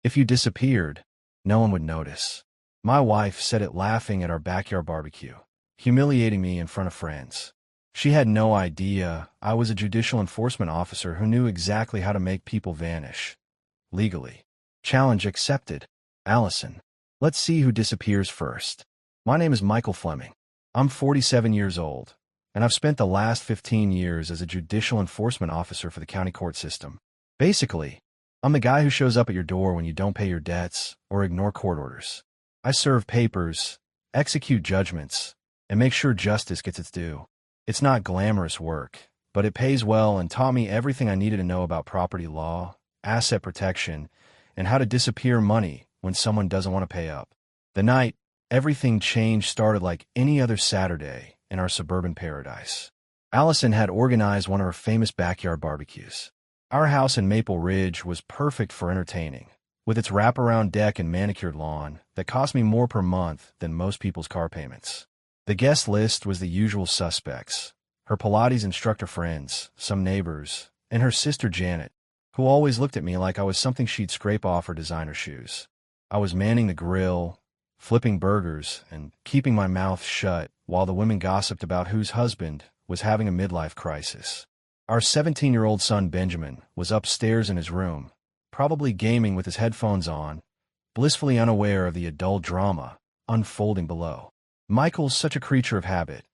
If you disappeared, no one would notice. My wife said it laughing at our backyard barbecue, humiliating me in front of friends. She had no idea I was a judicial enforcement officer who knew exactly how to make people vanish. Legally. Challenge accepted. Allison. Let's see who disappears first. My name is Michael Fleming. I'm 47 years old, and I've spent the last 15 years as a judicial enforcement officer for the county court system. Basically, I'm the guy who shows up at your door when you don't pay your debts or ignore court orders. I serve papers, execute judgments, and make sure justice gets its due. It's not glamorous work, but it pays well and taught me everything I needed to know about property law, asset protection, and how to disappear money when someone doesn't want to pay up. The night everything changed started like any other Saturday in our suburban paradise. Allison had organized one of her famous backyard barbecues. Our house in Maple Ridge was perfect for entertaining, with its wraparound deck and manicured lawn that cost me more per month than most people's car payments. The guest list was the usual suspects: her Pilates instructor friends, some neighbors, and her sister Janet, who always looked at me like I was something she'd scrape off her designer shoes. I was manning the grill, flipping burgers, and keeping my mouth shut while the women gossiped about whose husband was having a midlife crisis. Our 17-year-old son Benjamin was upstairs in his room, probably gaming with his headphones on, blissfully unaware of the adult drama unfolding below. "Michael's such a creature of habit,"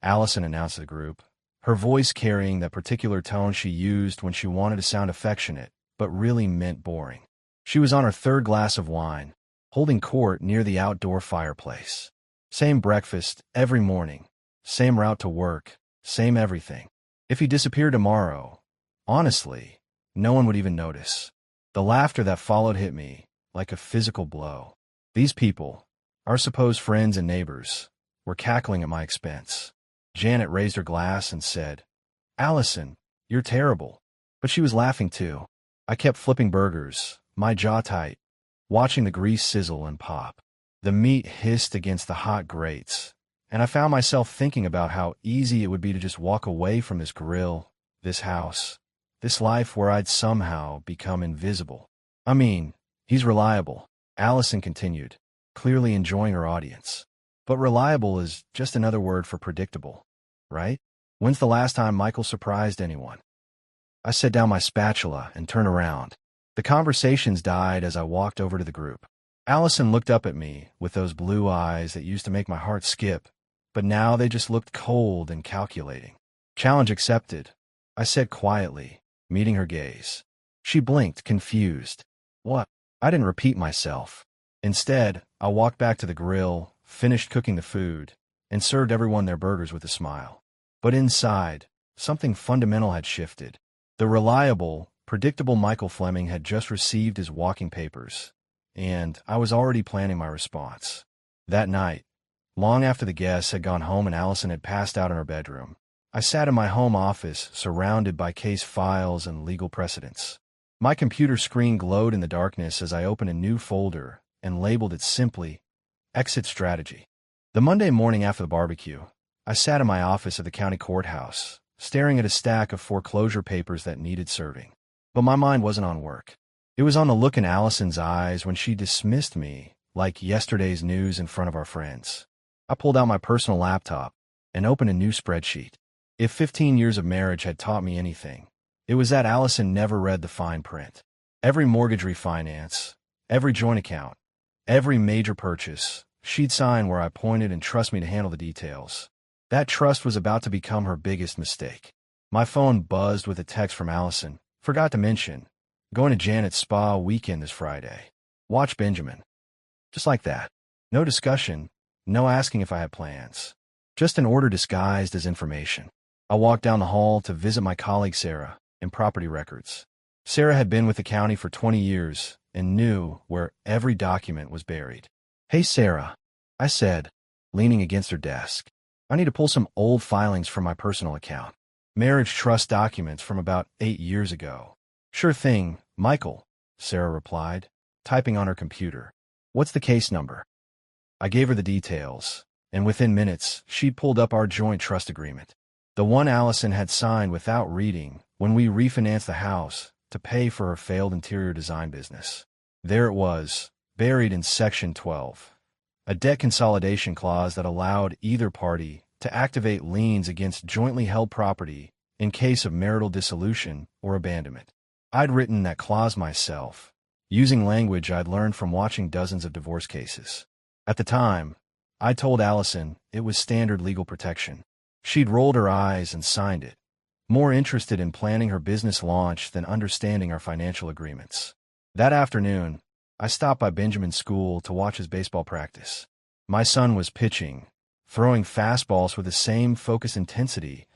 Allison announced to the group, her voice carrying that particular tone she used when she wanted to sound affectionate, but really meant boring. She was on her third glass of wine, holding court near the outdoor fireplace. Same breakfast every morning, same route to work, same everything. If he disappeared tomorrow, honestly, no one would even notice. The laughter that followed hit me like a physical blow. These people, our supposed friends and neighbors, were cackling at my expense. Janet raised her glass and said, "Allison, you're terrible." But she was laughing too. I kept flipping burgers, my jaw tight, watching the grease sizzle and pop. The meat hissed against the hot grates, and I found myself thinking about how easy it would be to just walk away from this grill, this house, this life where I'd somehow become invisible. "I mean, he's reliable," Allison continued, clearly enjoying her audience. "But reliable is just another word for predictable, right? When's the last time Michael surprised anyone?" I set down my spatula and turned around. The conversations died as I walked over to the group. Allison looked up at me with those blue eyes that used to make my heart skip, but now they just looked cold and calculating. "Challenge accepted," I said quietly, meeting her gaze. She blinked, confused. "What?" I didn't repeat myself. Instead, I walked back to the grill, finished cooking the food, and served everyone their burgers with a smile. But inside, something fundamental had shifted. The reliable, predictable Michael Fleming had just received his walking papers, and I was already planning my response. That night, long after the guests had gone home and Allison had passed out in her bedroom, I sat in my home office surrounded by case files and legal precedents. My computer screen glowed in the darkness as I opened a new folder and labeled it simply Exit Strategy. The Monday morning after the barbecue, I sat in my office at the county courthouse, staring at a stack of foreclosure papers that needed serving. But my mind wasn't on work. It was on the look in Allison's eyes when she dismissed me like yesterday's news in front of our friends. I pulled out my personal laptop and opened a new spreadsheet. If 15 years of marriage had taught me anything, it was that Allison never read the fine print. Every mortgage refinance, every joint account, every major purchase, she'd sign where I pointed and trust me to handle the details. That trust was about to become her biggest mistake. My phone buzzed with a text from Allison. "Forgot to mention, going to Janet's spa weekend this Friday. Watch Benjamin." Just like that. No discussion, no asking if I had plans. Just an order disguised as information. I walked down the hall to visit my colleague Sarah in property records. Sarah had been with the county for 20 years and knew where every document was buried. "Hey, Sarah," I said, leaning against her desk. "I need to pull some old filings from my personal account. Marriage trust documents from about 8 years ago." "Sure thing, Michael," Sarah replied, typing on her computer. "What's the case number?" I gave her the details, and within minutes, she'd pulled up our joint trust agreement. The one Allison had signed without reading when we refinanced the house to pay for her failed interior design business. There it was, buried in Section 12. A debt consolidation clause that allowed either party to activate liens against jointly held property in case of marital dissolution or abandonment. I'd written that clause myself, using language I'd learned from watching dozens of divorce cases. At the time, I told Allison it was standard legal protection. She'd rolled her eyes and signed it, more interested in planning her business launch than understanding our financial agreements. That afternoon, I stopped by Benjamin's school to watch his baseball practice. My son was pitching, throwing fastballs with the same focused intensity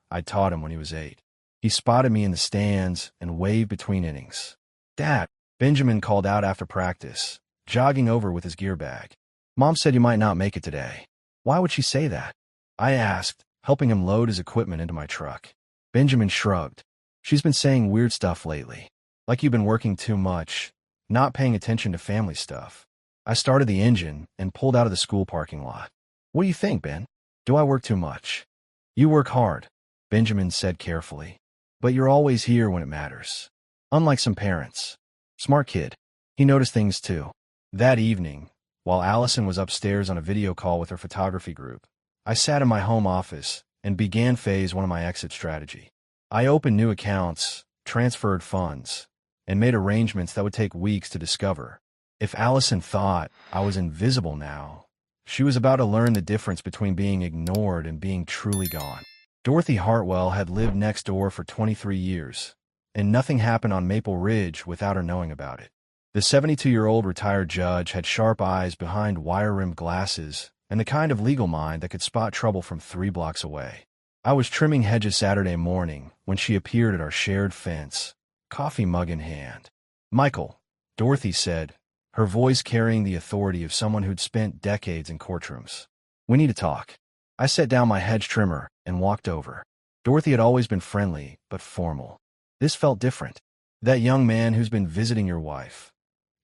I'd taught him when he was 8. He spotted me in the stands and waved between innings. "Dad," Benjamin called out after practice, jogging over with his gear bag. "Mom said you might not make it today." "Why would she say that?" I asked, helping him load his equipment into my truck. Benjamin shrugged. "She's been saying weird stuff lately. Like you've been working too much, not paying attention to family stuff." I started the engine and pulled out of the school parking lot. "What do you think, Ben? Do I work too much?" "You work hard," Benjamin said carefully. "But you're always here when it matters. Unlike some parents." Smart kid. He noticed things too. That evening, while Allison was upstairs on a video call with her photography group, I sat in my home office and began phase 1 of my exit strategy. I opened new accounts, transferred funds, and made arrangements that would take weeks to discover. If Allison thought I was invisible now, she was about to learn the difference between being ignored and being truly gone. Dorothy Hartwell had lived next door for 23 years, and nothing happened on Maple Ridge without her knowing about it. The 72-year-old retired judge had sharp eyes behind wire-rimmed glasses and the kind of legal mind that could spot trouble from 3 blocks away. I was trimming hedges Saturday morning when she appeared at our shared fence, coffee mug in hand. "Michael," Dorothy said, her voice carrying the authority of someone who'd spent decades in courtrooms. "We need to talk." I set down my hedge trimmer and walked over. Dorothy had always been friendly, but formal. This felt different. "That young man who's been visiting your wife,"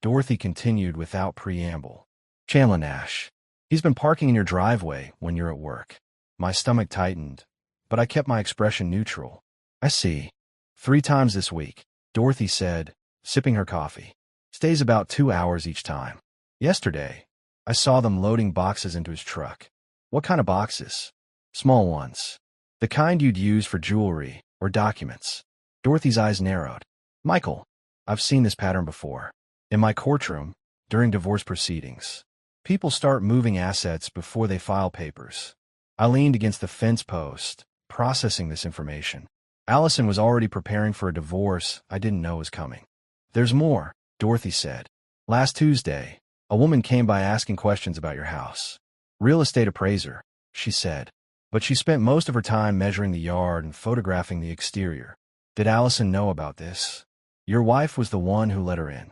Dorothy continued without preamble. "Chandler Nash. He's been parking in your driveway when you're at work." My stomach tightened, but I kept my expression neutral. "I see. 3 times this week," Dorothy said, sipping her coffee. "Stays about 2 hours each time. Yesterday, I saw them loading boxes into his truck." "What kind of boxes?" "Small ones. The kind you'd use for jewelry or documents." Dorothy's eyes narrowed. "Michael, I've seen this pattern before. In my courtroom, during divorce proceedings. People start moving assets before they file papers." I leaned against the fence post, processing this information. Allison was already preparing for a divorce I didn't know was coming. "There's more," Dorothy said. "Last Tuesday, a woman came by asking questions about your house. Real estate appraiser," she said. But she spent most of her time measuring the yard and photographing the exterior. "Did Allison know about this?" "Your wife was the one who let her in."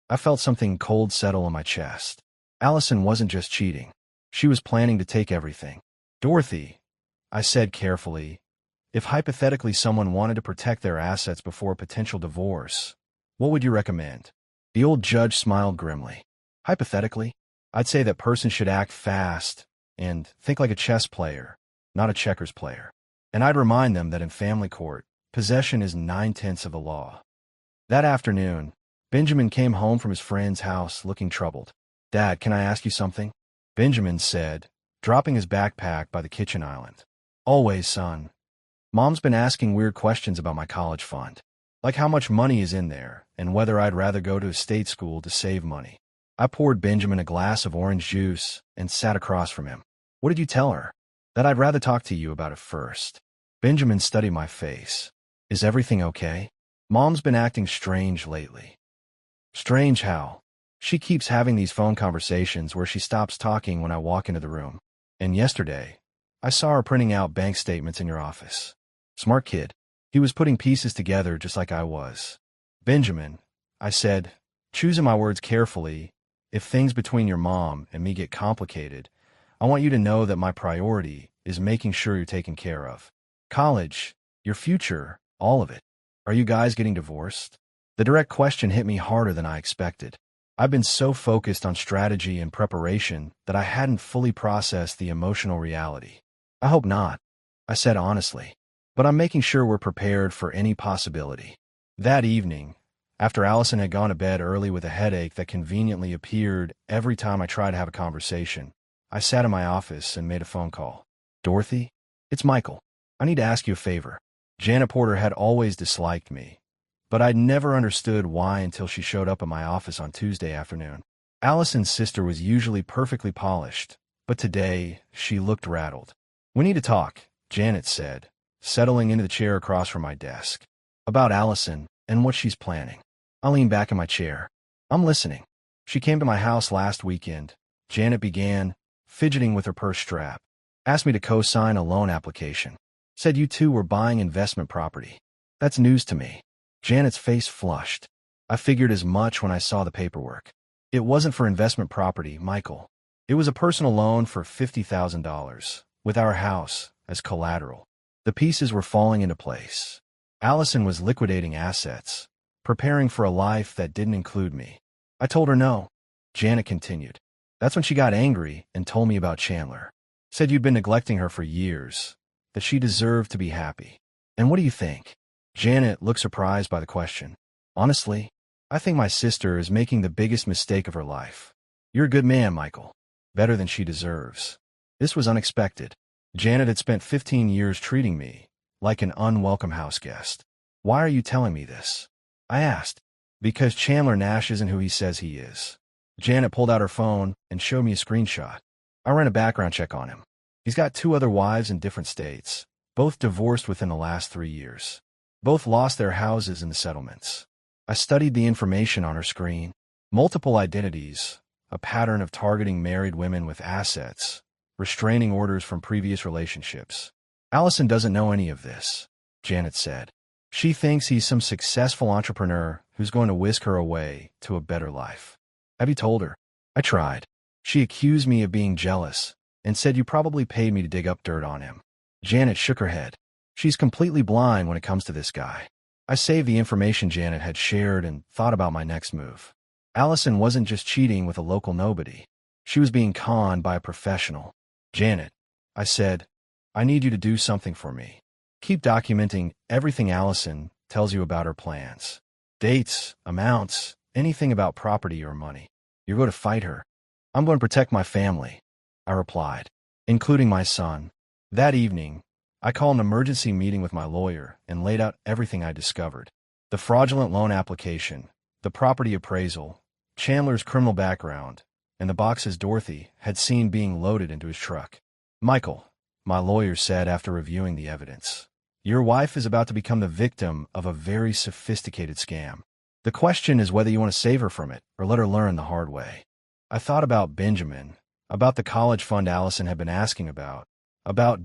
I felt something cold settle in my chest. Allison wasn't just cheating. She was planning to take everything. "Dorothy," I said carefully, "if hypothetically someone wanted to protect their assets before a potential divorce, what would you recommend?" The old judge smiled grimly. "Hypothetically, I'd say that person should act fast and think like a chess player, not a checkers player. And I'd remind them that in family court, possession is 9/10 of the law." That afternoon, Benjamin came home from his friend's house looking troubled. "Dad, can I ask you something?" Benjamin said, dropping his backpack by the kitchen island. "Always, son. Mom's been asking weird questions about my college fund. Like how much money is in there, and whether I'd rather go to a state school to save money." I poured Benjamin a glass of orange juice and sat across from him. "What did you tell her?" "That I'd rather talk to you about it first." Benjamin studied my face. "Is everything okay?" "Mom's been acting strange lately." "Strange how?" "She keeps having these phone conversations where she stops talking when I walk into the room. And yesterday, I saw her printing out bank statements in your office." Smart kid. He was putting pieces together just like I was. "Benjamin," I said, choosing my words carefully, "if things between your mom and me get complicated, I want you to know that my priority is making sure you're taken care of. College, your future, all of it. Are you guys getting divorced?" The direct question hit me harder than I expected. I've been so focused on strategy and preparation that I hadn't fully processed the emotional reality. "I hope not," I said honestly. "But I'm making sure we're prepared for any possibility." That evening, After Allison had gone to bed early with a headache that conveniently appeared every time I tried to have a conversation, I sat in my office and made a phone call. Dorothy? It's Michael. I need to ask you a favor. Janet Porter had always disliked me, but I'd never understood why until she showed up at my office on Tuesday afternoon. Allison's sister was usually perfectly polished, but today she looked rattled. We need to talk, Janet said, settling into the chair across from my desk. About Allison and what she's planning. I leaned back in my chair. I'm listening. She came to my house last weekend. Janet began, fidgeting with her purse strap. Asked me to co-sign a loan application. Said you two were buying investment property. That's news to me. Janet's face flushed. I figured as much when I saw the paperwork. It wasn't for investment property, Michael. It was a personal loan for $50,000, with our house as collateral. The pieces were falling into place. Allison was liquidating assets, preparing for a life that didn't include me. I told her no. Janet continued. That's when she got angry and told me about Chandler. Said you'd been neglecting her for years, that she deserved to be happy. And what do you think? Janet looked surprised by the question. Honestly, I think my sister is making the biggest mistake of her life. You're a good man, Michael. Better than she deserves. This was unexpected. Janet had spent 15 years treating me like an unwelcome house guest. Why are you telling me this? I asked. Because Chandler Nash isn't who he says he is. Janet pulled out her phone and showed me a screenshot. I ran a background check on him. He's got 2 other wives in different states, both divorced within the last 3 years. Both lost their houses in the settlements. I studied the information on her screen. Multiple identities, a pattern of targeting married women with assets, restraining orders from previous relationships. Allison doesn't know any of this, Janet said. She thinks he's some successful entrepreneur who's going to whisk her away to a better life. Have you told her? I tried. She accused me of being jealous and said you probably paid me to dig up dirt on him. Janet shook her head. She's completely blind when it comes to this guy. I saved the information Janet had shared and thought about my next move. Allison wasn't just cheating with a local nobody. She was being conned by a professional. Janet, I said, I need you to do something for me. Keep documenting everything Allison tells you about her plans. Dates, amounts, anything about property or money. You're going to fight her. I'm going to protect my family, I replied, including my son. That evening, I called an emergency meeting with my lawyer and laid out everything I discovered. The fraudulent loan application, the property appraisal, Chandler's criminal background, and the boxes Dorothy had seen being loaded into his truck. Michael, my lawyer said after reviewing the evidence, your wife is about to become the victim of a very sophisticated scam. The question is whether you want to save her from it or let her learn the hard way. I thought about Benjamin, about the college fund Allison had been asking about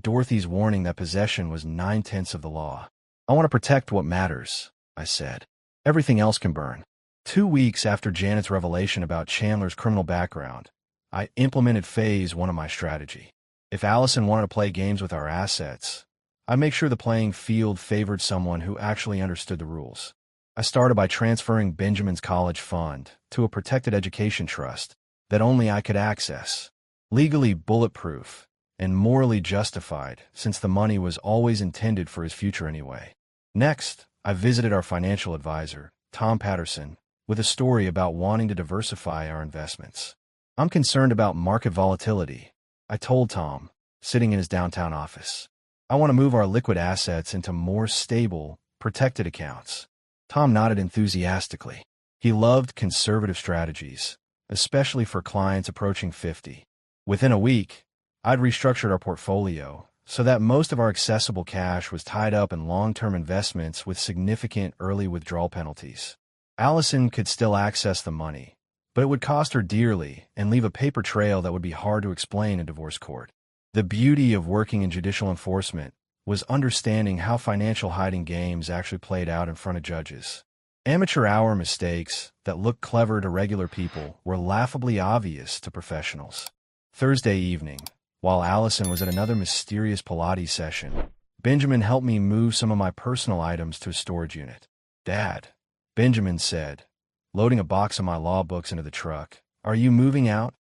Dorothy's warning that possession was 9/10 of the law. I want to protect what matters, I said. Everything else can burn. 2 weeks after Janet's revelation about Chandler's criminal background, I implemented phase 1 of my strategy. If Allison wanted to play games with our assets, I'd make sure the playing field favored someone who actually understood the rules. I started by transferring Benjamin's college fund to a protected education trust that only I could access. Legally bulletproof and morally justified, since the money was always intended for his future anyway. Next, I visited our financial advisor, Tom Patterson, with a story about wanting to diversify our investments. I'm concerned about market volatility, I told Tom, sitting in his downtown office. I want to move our liquid assets into more stable, protected accounts. Tom nodded enthusiastically. He loved conservative strategies, especially for clients approaching 50. Within a week, I'd restructured our portfolio so that most of our accessible cash was tied up in long-term investments with significant early withdrawal penalties. Allison could still access the money, but it would cost her dearly and leave a paper trail that would be hard to explain in divorce court. The beauty of working in judicial enforcement was understanding how financial hiding games actually played out in front of judges. Amateur hour mistakes that looked clever to regular people were laughably obvious to professionals. Thursday evening, while Allison was at another mysterious Pilates session, Benjamin helped me move some of my personal items to a storage unit. Dad, Benjamin said, loading a box of my law books into the truck, are you moving out?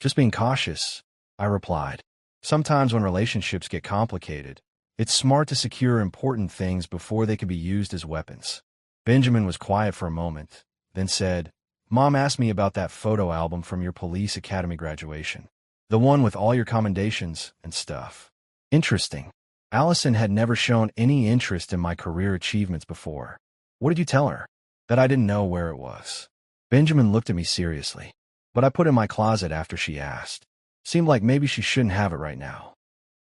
Just being cautious, I replied. Sometimes when relationships get complicated, it's smart to secure important things before they can be used as weapons. Benjamin was quiet for a moment, then said, "Mom asked me about that photo album from your police academy graduation. The one with all your commendations and stuff." Interesting. Allison had never shown any interest in my career achievements before. "What did you tell her?" "That I didn't know where it was." Benjamin looked at me seriously. "But I put it in my closet after she asked. Seemed like maybe she shouldn't have it right now."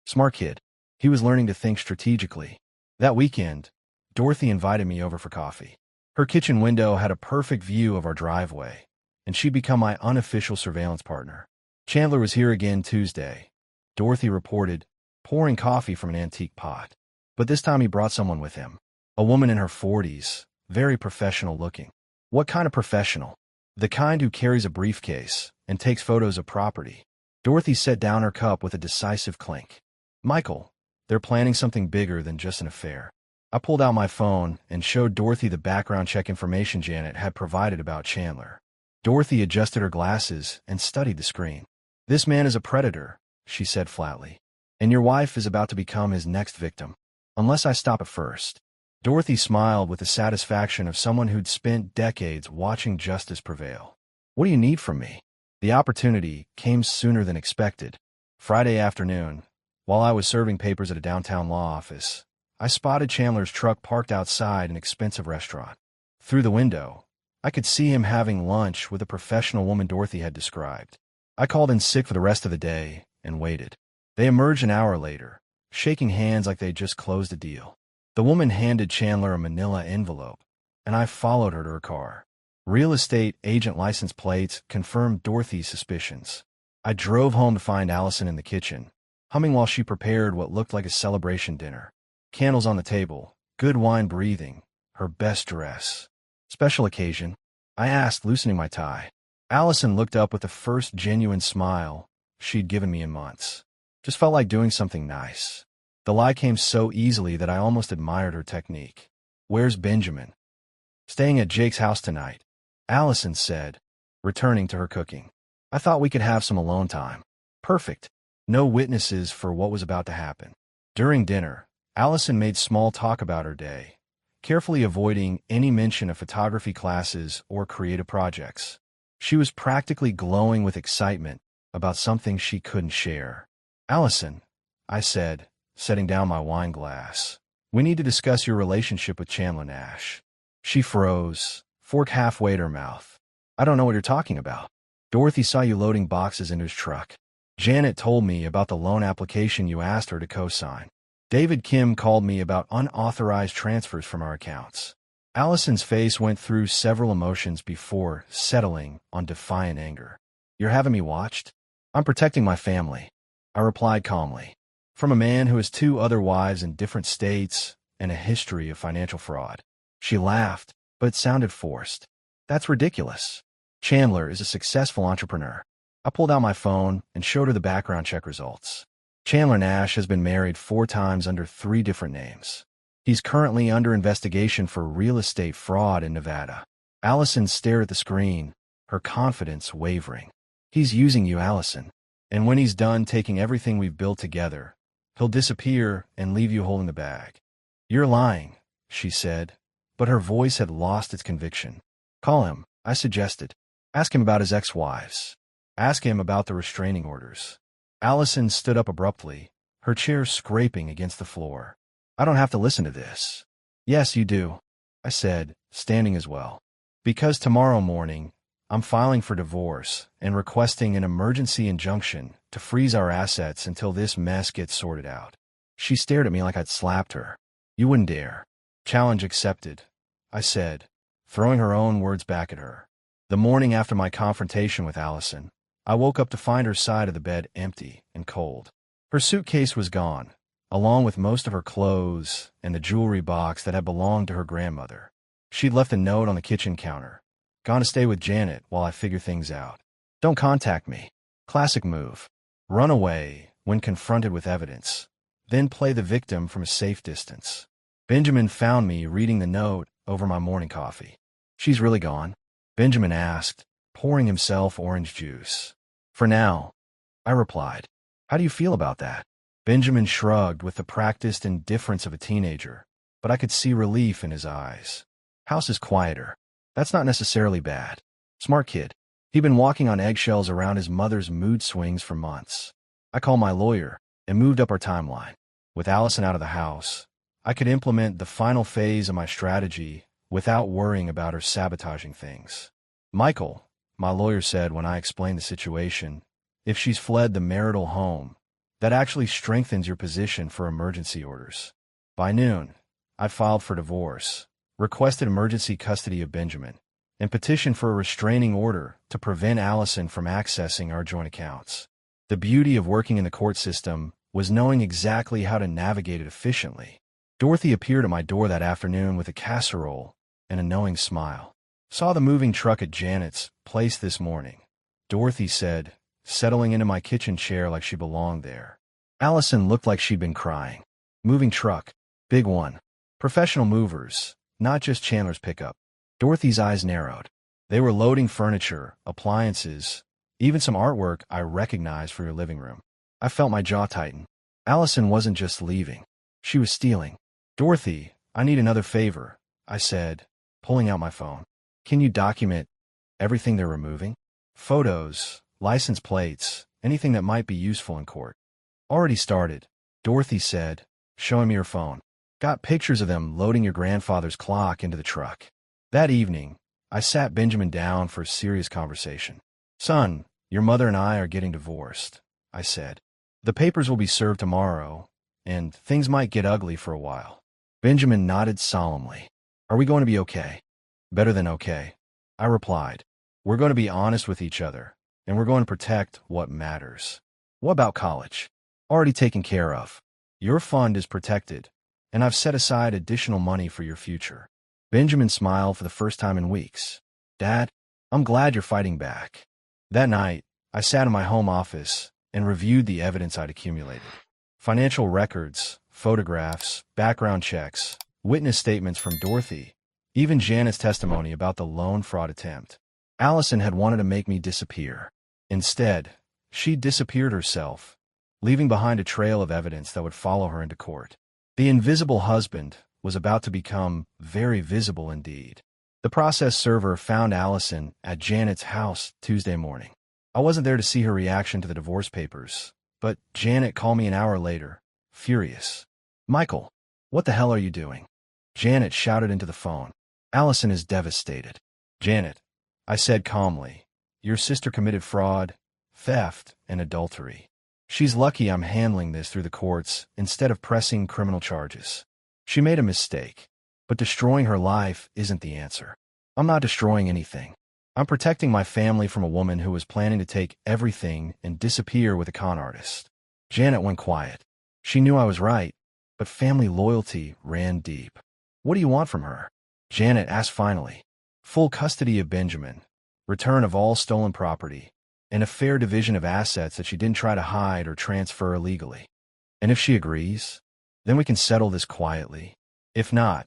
Smart kid. He was learning to think strategically. That weekend, Dorothy invited me over for coffee. Her kitchen window had a perfect view of our driveway, and she'd become my unofficial surveillance partner. "Chandler was here again Tuesday," Dorothy reported, pouring coffee from an antique pot. "But this time he brought someone with him. A woman in her 40s, very professional looking." "What kind of professional?" "The kind who carries a briefcase and takes photos of property." Dorothy set down her cup with a decisive clink. "Michael, they're planning something bigger than just an affair." I pulled out my phone and showed Dorothy the background check information Janet had provided about Chandler. Dorothy adjusted her glasses and studied the screen. "This man is a predator," she said flatly. "And your wife is about to become his next victim. Unless I stop it first." Dorothy smiled with the satisfaction of someone who'd spent decades watching justice prevail. "What do you need from me?" The opportunity came sooner than expected. Friday afternoon, while I was serving papers at a downtown law office, I spotted Chandler's truck parked outside an expensive restaurant. Through the window, I could see him having lunch with a professional woman Dorothy had described. I called in sick for the rest of the day and waited. They emerged an hour later, shaking hands like they'd just closed a deal. The woman handed Chandler a manila envelope, and I followed her to her car. Real estate agent license plates confirmed Dorothy's suspicions. I drove home to find Allison in the kitchen, humming while she prepared what looked like a celebration dinner. Candles on the table, good wine breathing, her best dress. "Special occasion?" I asked, loosening my tie. Allison looked up with the first genuine smile she'd given me in months. "Just felt like doing something nice." The lie came so easily that I almost admired her technique. "Where's Benjamin?" "Staying at Jake's house tonight," Allison said, returning to her cooking. "I thought we could have some alone time." Perfect. No witnesses for what was about to happen. During dinner, Allison made small talk about her day, carefully avoiding any mention of photography classes or creative projects. She was practically glowing with excitement about something she couldn't share. "Allison," I said, setting down my wine glass, "we need to discuss your relationship with Chandler Nash." She froze, fork halfway at her mouth. "I don't know what you're talking about." "Dorothy saw you loading boxes into his truck. Janet told me about the loan application you asked her to co-sign. David Kim called me about unauthorized transfers from our accounts." Allison's face went through several emotions before settling on defiant anger. "You're having me watched?" "I'm protecting my family," I replied calmly. "From a man who has 2 other wives in different states and a history of financial fraud." She laughed, but it sounded forced. "That's ridiculous. Chandler is a successful entrepreneur." I pulled out my phone and showed her the background check results. Chandler Nash has been married 4 times under 3 different names. He's currently under investigation for real estate fraud in Nevada. Allison stared at the screen, her confidence wavering. "He's using you, Allison. And when he's done taking everything we've built together, he'll disappear and leave you holding the bag." "You're lying," she said, but her voice had lost its conviction. "Call him," I suggested. "Ask him about his ex-wives. Ask him about the restraining orders." Allison stood up abruptly, her chair scraping against the floor. "I don't have to listen to this." "Yes, you do," I said, standing as well. "Because tomorrow morning, I'm filing for divorce and requesting an emergency injunction to freeze our assets until this mess gets sorted out." She stared at me like I'd slapped her. "You wouldn't dare." "Challenge accepted," I said, throwing her own words back at her. The morning after my confrontation with Allison, I woke up to find her side of the bed empty and cold. Her suitcase was gone, along with most of her clothes and the jewelry box that had belonged to her grandmother. She'd left a note on the kitchen counter. "Gone to stay with Janet while I figure things out. Don't contact me." Classic move. Run away when confronted with evidence, then play the victim from a safe distance. Benjamin found me reading the note over my morning coffee. "She's really gone?" Benjamin asked, pouring himself orange juice. "For now," I replied. "How do you feel about that?" Benjamin shrugged with the practiced indifference of a teenager, but I could see relief in his eyes. House is quieter. That's not necessarily bad. Smart kid. He'd been walking on eggshells around his mother's mood swings for months. I called my lawyer and moved up our timeline. With Allison out of the house, I could implement the final phase of my strategy without worrying about her sabotaging things. Michael, my lawyer said when I explained the situation, if she's fled the marital home, that actually strengthens your position for emergency orders. By noon, I filed for divorce, requested emergency custody of Benjamin, and petitioned for a restraining order to prevent Allison from accessing our joint accounts. The beauty of working in the court system was knowing exactly how to navigate it efficiently. Dorothy appeared at my door that afternoon with a casserole and a knowing smile. Saw the moving truck at Janet's place this morning, Dorothy said, settling into my kitchen chair like she belonged there. Allison looked like she'd been crying. Moving truck. Big one. Professional movers, not just Chandler's pickup. Dorothy's eyes narrowed. They were loading furniture, appliances, even some artwork I recognized for your living room. I felt my jaw tighten. Allison wasn't just leaving. She was stealing. Dorothy, I need another favor, I said, pulling out my phone. Can you document everything they're removing? Photos, license plates, anything that might be useful in court. Already started, Dorothy said, showing me her phone. Got pictures of them loading your grandfather's clock into the truck. That evening, I sat Benjamin down for a serious conversation. Son, your mother and I are getting divorced, I said. The papers will be served tomorrow, and things might get ugly for a while. Benjamin nodded solemnly. Are we going to be okay? Better than okay, I replied. We're going to be honest with each other, and we're going to protect what matters. What about college? Already taken care of. Your fund is protected, and I've set aside additional money for your future. Benjamin smiled for the first time in weeks. Dad, I'm glad you're fighting back. That night, I sat in my home office and reviewed the evidence I'd accumulated. Financial records, photographs, background checks, witness statements from Dorothy, even Janet's testimony about the loan fraud attempt. Allison had wanted to make me disappear. Instead, she disappeared herself, leaving behind a trail of evidence that would follow her into court. The invisible husband was about to become very visible indeed. The process server found Allison at Janet's house Tuesday morning. I wasn't there to see her reaction to the divorce papers, but Janet called me an hour later, furious. Michael, what the hell are you doing? Janet shouted into the phone. Allison is devastated. Janet, I said calmly, your sister committed fraud, theft, and adultery. She's lucky I'm handling this through the courts instead of pressing criminal charges. She made a mistake, but destroying her life isn't the answer. I'm not destroying anything. I'm protecting my family from a woman who was planning to take everything and disappear with a con artist. Janet went quiet. She knew I was right, but family loyalty ran deep. What do you want from her? Janet asked finally. Full custody of Benjamin, return of all stolen property, and a fair division of assets that she didn't try to hide or transfer illegally. And if she agrees, then we can settle this quietly. If not,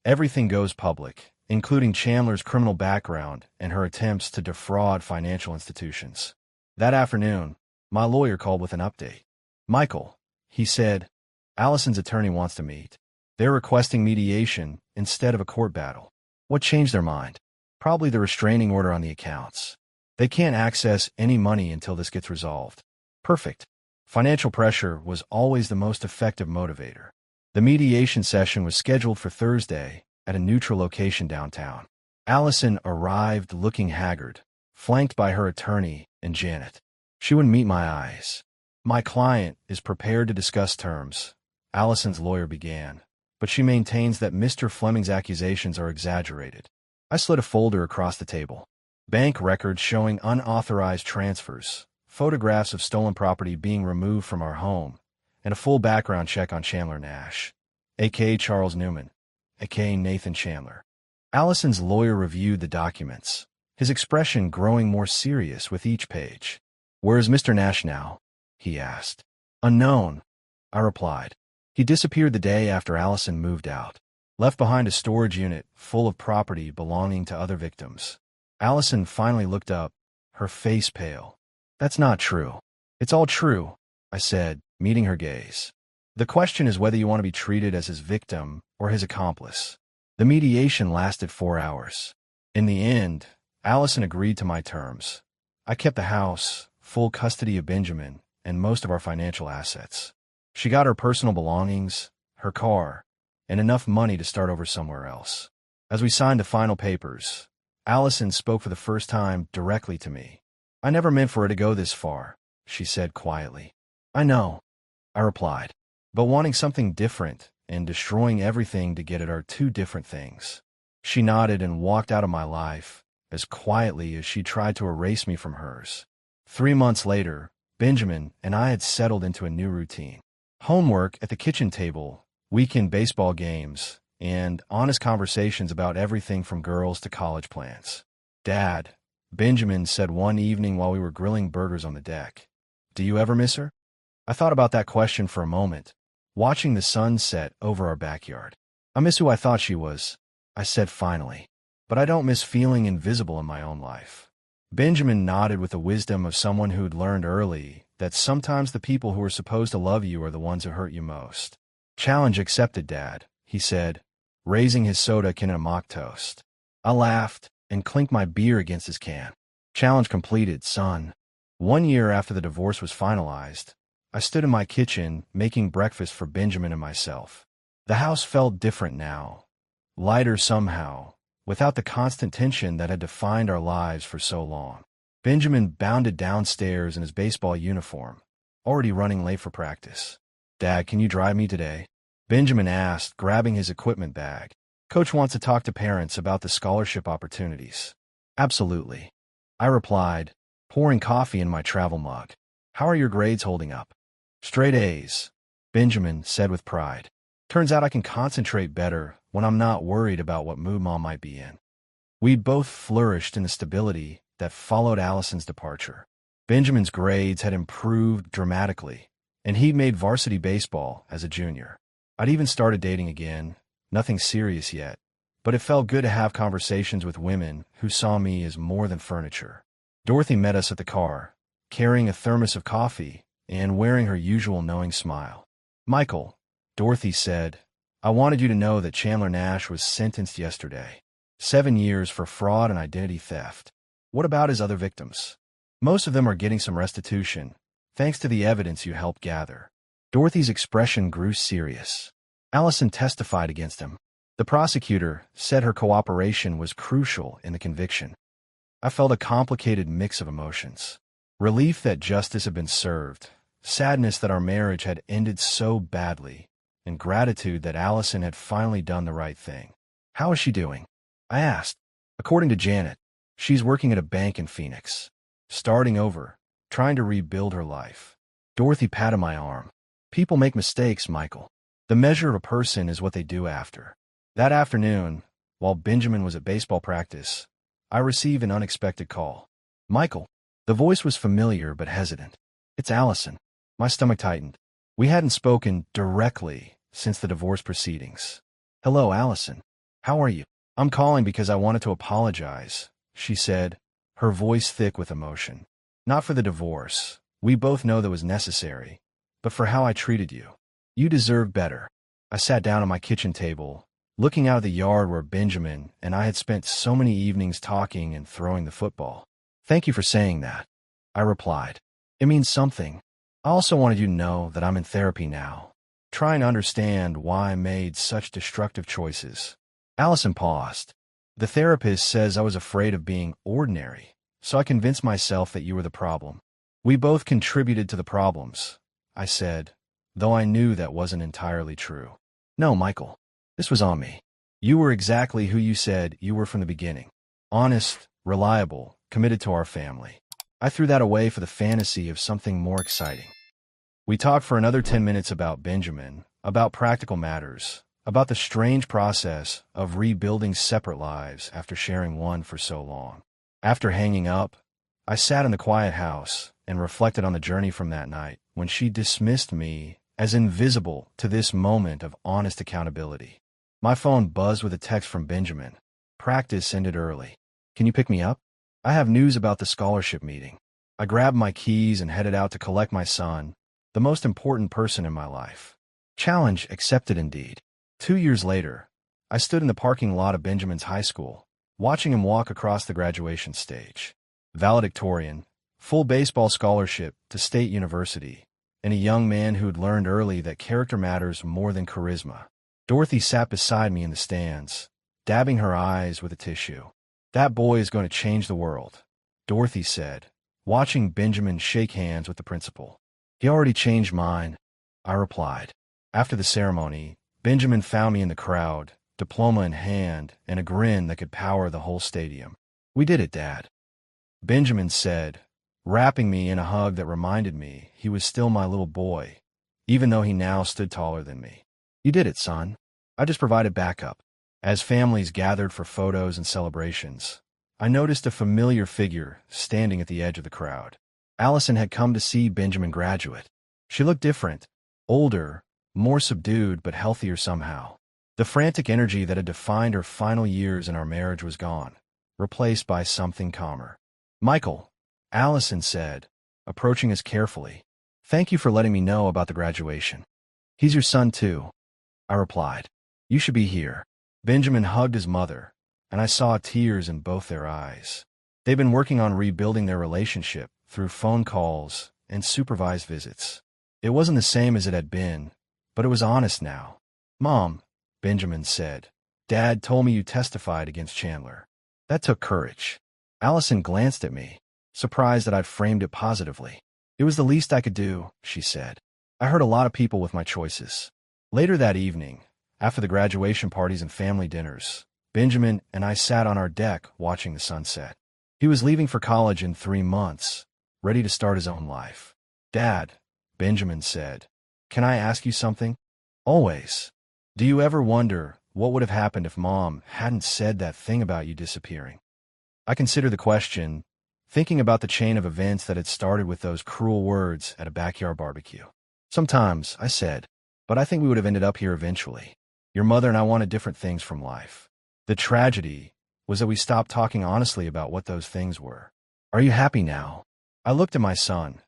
everything goes public, including Chandler's criminal background and her attempts to defraud financial institutions. That afternoon, my lawyer called with an update. Michael, he said, Allison's attorney wants to meet. They're requesting mediation instead of a court battle. What changed their mind? Probably the restraining order on the accounts. They can't access any money until this gets resolved. Perfect. Financial pressure was always the most effective motivator. The mediation session was scheduled for Thursday at a neutral location downtown. Allison arrived looking haggard, flanked by her attorney and Janet. She wouldn't meet my eyes. My client is prepared to discuss terms, Allison's lawyer began, but she maintains that Mr. Fleming's accusations are exaggerated. I slid a folder across the table. Bank records showing unauthorized transfers, photographs of stolen property being removed from our home, and a full background check on Chandler Nash, a.k.a. Charles Newman, a.k.a. Nathan Chandler. Allison's lawyer reviewed the documents, his expression growing more serious with each page. Where is Mr. Nash now? He asked. Unknown, I replied. He disappeared the day after Allison moved out, left behind a storage unit full of property belonging to other victims. Allison finally looked up, her face pale. That's not true. It's all true, I said, meeting her gaze. The question is whether you want to be treated as his victim or his accomplice. The mediation lasted 4 hours. In the end, Allison agreed to my terms. I kept the house, full custody of Benjamin, and most of our financial assets. She got her personal belongings, her car, and enough money to start over somewhere else. As we signed the final papers, Allison spoke for the first time directly to me. "I never meant for it to go this far," she said quietly. "I know," I replied. "But wanting something different and destroying everything to get it are two different things." She nodded and walked out of my life, as quietly as she tried to erase me from hers. 3 months later, Benjamin and I had settled into a new routine. Homework at the kitchen table, weekend baseball games, and honest conversations about everything from girls to college plans. "Dad," Benjamin said one evening while we were grilling burgers on the deck, "do you ever miss her?" I thought about that question for a moment, watching the sun set over our backyard. "I miss who I thought she was," I said finally, "but I don't miss feeling invisible in my own life." Benjamin nodded with the wisdom of someone who'd learned early that sometimes the people who are supposed to love you are the ones who hurt you most. "Challenge accepted, Dad," he said, raising his soda can in a mock toast. I laughed and clinked my beer against his can. "Challenge completed, son." 1 year after the divorce was finalized, I stood in my kitchen making breakfast for Benjamin and myself. The house felt different now, lighter somehow, without the constant tension that had defined our lives for so long. Benjamin bounded downstairs in his baseball uniform, already running late for practice. "Dad, can you drive me today?" Benjamin asked, grabbing his equipment bag. "Coach wants to talk to parents about the scholarship opportunities." "Absolutely," I replied, pouring coffee in my travel mug. "How are your grades holding up?" "Straight A's," Benjamin said with pride. "Turns out I can concentrate better when I'm not worried about what mood Mom might be in." We'd both flourished in the stability that followed Allison's departure. Benjamin's grades had improved dramatically, and he'd made varsity baseball as a junior. I'd even started dating again, nothing serious yet, but it felt good to have conversations with women who saw me as more than furniture. Dorothy met us at the car, carrying a thermos of coffee and wearing her usual knowing smile. "Michael," Dorothy said, "I wanted you to know that Chandler Nash was sentenced yesterday. 7 years for fraud and identity theft. What about his other victims? Most of them are getting some restitution, thanks to the evidence you helped gather." Dorothy's expression grew serious. Allison testified against him. The prosecutor said her cooperation was crucial in the conviction. I felt a complicated mix of emotions. Relief that justice had been served, sadness that our marriage had ended so badly, and gratitude that Allison had finally done the right thing. "How is she doing?" I asked. "According to Janet, she's working at a bank in Phoenix, starting over, trying to rebuild her life." Dorothy patted my arm. "People make mistakes, Michael. The measure of a person is what they do after." That afternoon, while Benjamin was at baseball practice, I received an unexpected call. "Michael." The voice was familiar but hesitant. "It's Allison." My stomach tightened. We hadn't spoken directly since the divorce proceedings. "Hello, Allison. How are you?" "I'm calling because I wanted to apologize," she said, her voice thick with emotion. "Not for the divorce. We both know that was necessary, but for how I treated you. You deserve better." I sat down at my kitchen table, looking out at the yard where Benjamin and I had spent so many evenings talking and throwing the football. "Thank you for saying that," I replied. "It means something. I also wanted you to know that I'm in therapy now, trying to understand why I made such destructive choices." Allison paused. "The therapist says I was afraid of being ordinary, so I convinced myself that you were the problem." "We both contributed to the problems," I said, though I knew that wasn't entirely true. "No, Michael. This was on me. You were exactly who you said you were from the beginning. Honest, reliable, committed to our family. I threw that away for the fantasy of something more exciting." We talked for another 10 minutes about Benjamin, about practical matters, about the strange process of rebuilding separate lives after sharing one for so long. After hanging up, I sat in the quiet house and reflected on the journey from that night when she dismissed me as invisible to this moment of honest accountability. My phone buzzed with a text from Benjamin. "Practice ended early. Can you pick me up? I have news about the scholarship meeting." I grabbed my keys and headed out to collect my son, the most important person in my life. Challenge accepted indeed. 2 years later, I stood in the parking lot of Benjamin's high school, watching him walk across the graduation stage. Valedictorian, full baseball scholarship to State University, and a young man who'd learned early that character matters more than charisma. Dorothy sat beside me in the stands, dabbing her eyes with a tissue. "That boy is going to change the world," Dorothy said, watching Benjamin shake hands with the principal. "He already changed mine," I replied. After the ceremony, Benjamin found me in the crowd, diploma in hand, and a grin that could power the whole stadium. "We did it, Dad," Benjamin said, wrapping me in a hug that reminded me he was still my little boy, even though he now stood taller than me. "You did it, son. I just provided backup." As families gathered for photos and celebrations, I noticed a familiar figure standing at the edge of the crowd. Allison had come to see Benjamin graduate. She looked different, older, more subdued but healthier somehow. The frantic energy that had defined her final years in our marriage was gone, replaced by something calmer. "Michael," Allison said, approaching us carefully, "thank you for letting me know about the graduation." "He's your son too," I replied. "You should be here." Benjamin hugged his mother, and I saw tears in both their eyes. They've been working on rebuilding their relationship through phone calls and supervised visits. It wasn't the same as it had been, but it was honest now. "Mom," Benjamin said, "Dad told me you testified against Chandler." That took courage. Allison glanced at me, surprised that I'd framed it positively. "It was the least I could do," she said. "I hurt a lot of people with my choices." Later that evening, after the graduation parties and family dinners, Benjamin and I sat on our deck watching the sunset. He was leaving for college in 3 months, ready to start his own life. "Dad," Benjamin said, "can I ask you something?" "Always." "Do you ever wonder what would have happened if Mom hadn't said that thing about you disappearing?" I considered the question, thinking about the chain of events that had started with those cruel words at a backyard barbecue. "Sometimes," I said, "but I think we would have ended up here eventually. Your mother and I wanted different things from life. The tragedy was that we stopped talking honestly about what those things were. Are you happy now?" I looked at my son,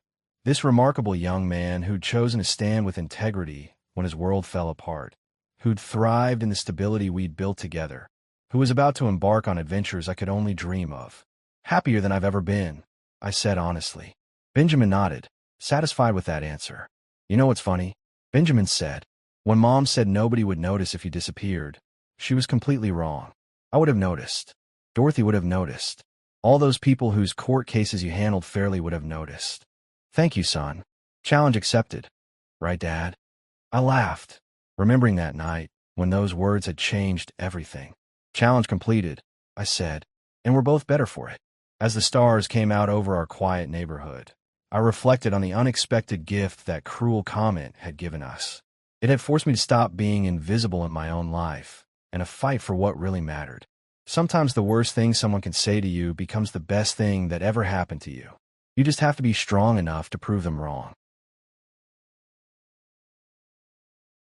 this remarkable young man who'd chosen to stand with integrity when his world fell apart, who'd thrived in the stability we'd built together, who was about to embark on adventures I could only dream of. "Happier than I've ever been," I said honestly. Benjamin nodded, satisfied with that answer. "You know what's funny?" Benjamin said. "When Mom said nobody would notice if you disappeared, she was completely wrong. I would have noticed. Dorothy would have noticed. All those people whose court cases you handled fairly would have noticed." "Thank you, son. Challenge accepted. Right, Dad?" I laughed, remembering that night when those words had changed everything. "Challenge completed," I said, "and we're both better for it." As the stars came out over our quiet neighborhood, I reflected on the unexpected gift that cruel comment had given us. It had forced me to stop being invisible in my own life and to fight for what really mattered. Sometimes the worst thing someone can say to you becomes the best thing that ever happened to you. You just have to be strong enough to prove them wrong.